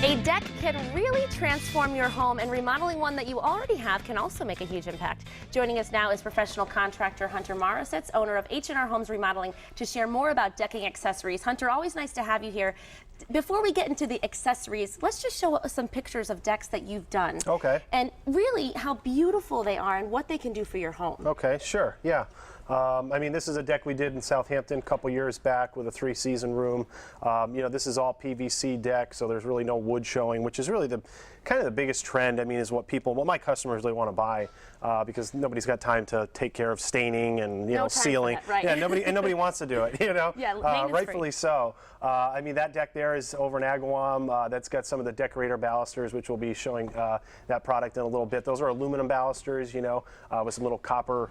A deck can really transform your home, and remodeling one that you already have can also make a huge impact. Joining us now is professional contractor Hunter Marosits, owner of H R Homes Remodeling, to share more about decking accessories. Hunter, always nice to have you here. Before we get into the accessories, let's just show some pictures of decks that you've done. Okay. And really how beautiful they are and what they can do for your home. Okay, sure, yeah. I mean, this is a deck we did in Southampton a couple years back with a 3-season room. You know, this is all PVC deck, so there's really no wood showing, which is really the kind of the biggest trend. I mean, is what my customers really want to buy because nobody's got time to take care of staining and sealing. For that, right. Yeah, nobody wants to do it. You know, yeah, rightfully so. I mean, that deck there is over in Agawam. That's got some of the decorator balusters, which we'll be showing that product in a little bit. Those are aluminum balusters, you know, with some little copper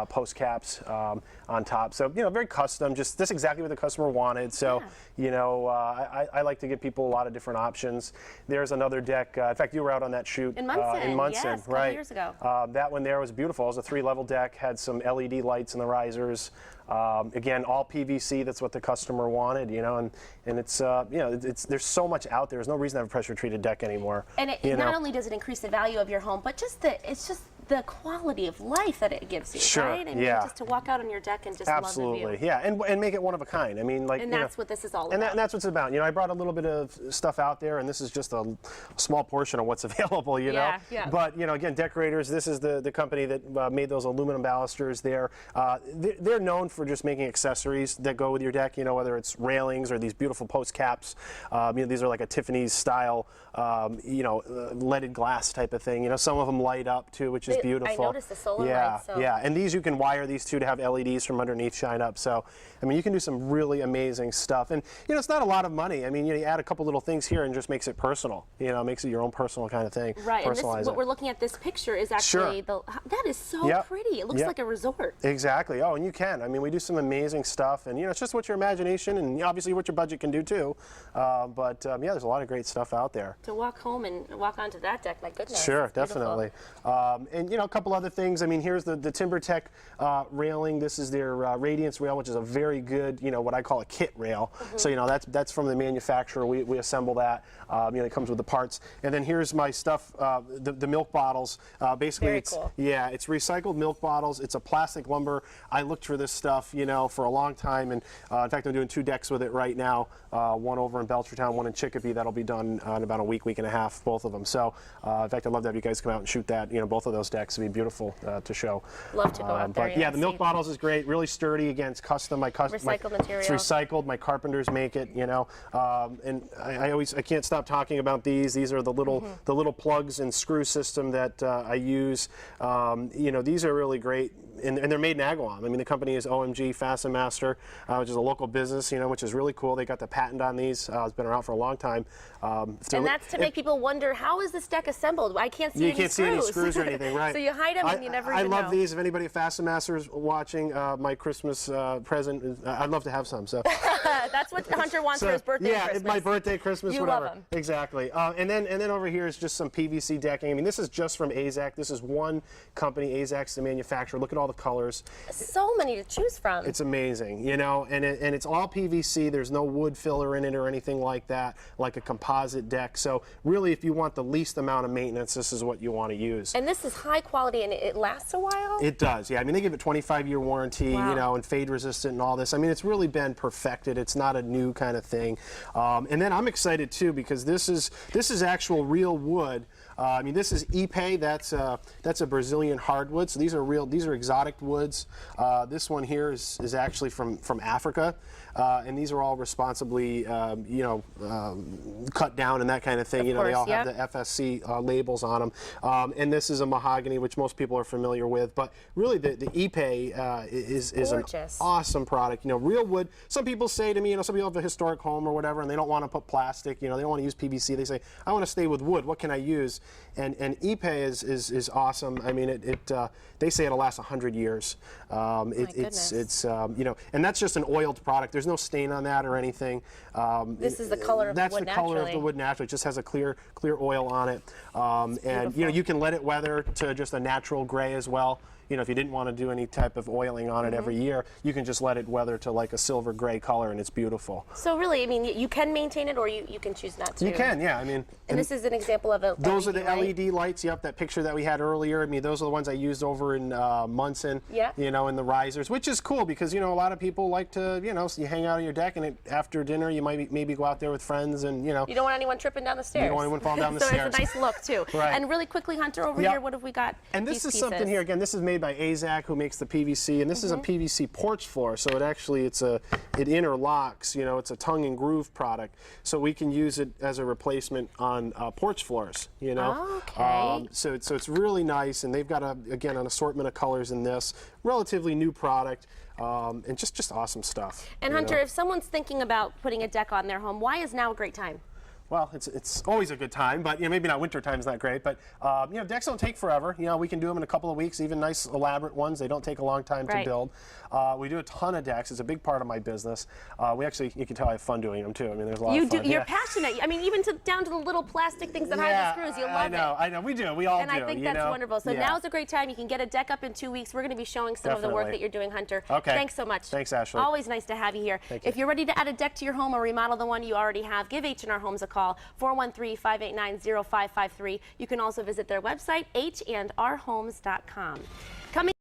post caps on top. So, you know, very custom, just exactly what the customer wanted. So, yeah. You know, I like to give people a lot of different options. There's another deck. In fact, you were out on that shoot in Munson, yes, right? A couple years ago. That one there was beautiful. It was a 3-level deck, had some LED lights in the risers. Again, all PVC. That's what the customer wanted, you know, and it's you know, there's so much out there. There's no reason to have a pressure treated deck anymore. And not only does it increase the value of your home, but it's just the quality of life that it gives you, sure, right? I mean, yeah. Just to walk out on your deck and just absolutely, love the view. yeah, and make it one of a kind. I mean, like, and that's what this is all about. And that's what it's about. You know, I brought a little bit of stuff out there, and this is just a small portion of what's available. You know, yeah. But you know, again, decorators. This is the company that made those aluminum balusters. They're known for just making accessories that go with your deck. You know, whether it's railings or these beautiful post caps. You know, these are like a Tiffany's style, you know, leaded glass type of thing. You know, some of them light up too, which is beautiful. I noticed the solar lights. So. Yeah, and these you can wire these two to have LEDs from underneath shine up. So, I mean, you can do some really amazing stuff. And, you know, it's not a lot of money. I mean, you add a couple little things here and just makes it personal. You know, makes it your own personal kind of thing. Right, and what we're looking at, this picture is actually, that is so pretty. It looks like a resort. Exactly. Oh, and you can. I mean, we do some amazing stuff. And, you know, it's just what your imagination and obviously what your budget can do too. Yeah, there's a lot of great stuff out there. To walk home and walk onto that deck, my goodness. Sure, definitely. And, you know, a couple other things. I mean, here's the TimberTech railing. This is their Radiance rail, which is a very good, you know, what I call a kit rail. So, you know, that's from the manufacturer. We assemble that. You know, it comes with the parts. And then here's my stuff, the milk bottles. Basically, very cool. Yeah, it's recycled milk bottles. It's a plastic lumber. I looked for this stuff, you know, for a long time. And in fact, I'm doing 2 decks with it right now. One over in Belchertown, one in Chicopee. That'll be done in about a week and a half, both of them. So, in fact, I'd love to have you guys come out and shoot that. You know, both of those decks would be beautiful to show. Love to go out there. But yeah, the milk bottles is great. Really sturdy. Again, it's custom. Recycled material. It's recycled. My carpenters make it. You know, and I can't stop talking about these. These are the little plugs and screw system that I use. You know, these are really great. And they're made in Agawam. I mean, the company is OMG Fasten Master, which is a local business, you know, which is really cool. They got the patent on these. It's been around for a long time. And that's to make people wonder, how is this deck assembled? I can't see any screws. You can't see any screws or anything, right? So you hide them and you never even know. I love these. If anybody at Fasten Master is watching, my Christmas present, I'd love to have some. So that's what Hunter wants for his birthday. Yeah, Christmas. It's my birthday, Christmas, you whatever. Love them. Exactly. And then over here is just some PVC decking. I mean, this is just from AZEK. This is one company. AZEK's the manufacturer. Look at all the colors. So many to choose from. It's amazing, you know, and it's all PVC. There's no wood filler in it or anything like that, like a composite deck. So really, if you want the least amount of maintenance, this is what you want to use. And this is high quality, and it lasts a while? It does, yeah. I mean, they give it 25-year warranty, you know, and fade resistant and all this. I mean, it's really been perfected. It's not a new kind of thing. And then I'm excited too, because this is actual real wood. I mean, this is Ipe. That's a Brazilian hardwood. So these are exotic woods. This one here is actually from Africa, and these are all responsibly, you know, cut down and that kind of thing. You know, they all have the FSC labels on them. And this is a mahogany, which most people are familiar with. But really, the Ipe is an awesome product. You know, real wood. Some people say to me, you know, some people have a historic home or whatever, and they don't want to put plastic. You know, they don't want to use PVC. They say, I want to stay with wood. What can I use? And Ipe is awesome. I mean, they say it'll last 100 years. It's you know, and that's just an oiled product. There's no stain on that or anything. This is the color of the wood naturally. That's the color of the wood naturally. It just has a clear oil on it. And you know, you can let it weather to just a natural gray as well. if you didn't want to do any type of oiling on it every year, you can just let it weather to like a silver gray color, and it's beautiful. So really, I mean, you can maintain it, or you can choose not to. You can, yeah. I mean, and this is an example of a those LED are the LED lights. Yep, that picture that we had earlier. I mean, those are the ones I used over in Munson. Yeah. In the risers, which is cool because a lot of people like to so you hang out on your deck, and after dinner you might maybe go out there with friends, and you don't want anyone tripping down the stairs. You don't want anyone falling down the so stairs. It's a nice look too. Right. And really quickly, Hunter, over here, what have we got? And this is something here. Again, this is made by AZAC, who makes the PVC, and this is a PVC porch floor. So it interlocks. It's a tongue and groove product, so we can use it as a replacement on porch floors. Okay. So it's really nice, and they've got an assortment of colors in this. Relatively new product, and just awesome stuff. And Hunter, if someone's thinking about putting a deck on their home, why is now a great time? Well, it's always a good time, but maybe not winter time's not great. But decks don't take forever. We can do them in a couple of weeks, even nice elaborate ones. They don't take a long time to build. We do a ton of decks. It's a big part of my business. You can tell I have fun doing them too. I mean, there's a lot of fun. You're passionate. I mean, even down to the little plastic things that hide the screws. You love it. I know. We do. We all do. And I think that's wonderful. So now's a great time. You can get a deck up in 2 weeks. We're going to be showing some of the work that you're doing, Hunter. Okay. Thanks so much. Thanks, Ashley. Always nice to have you here. Thank you. If you're ready to add a deck to your home or remodel the one you already have, give H&R Homes a call, 413-589-0553. You can also visit their website, hrhomes.com.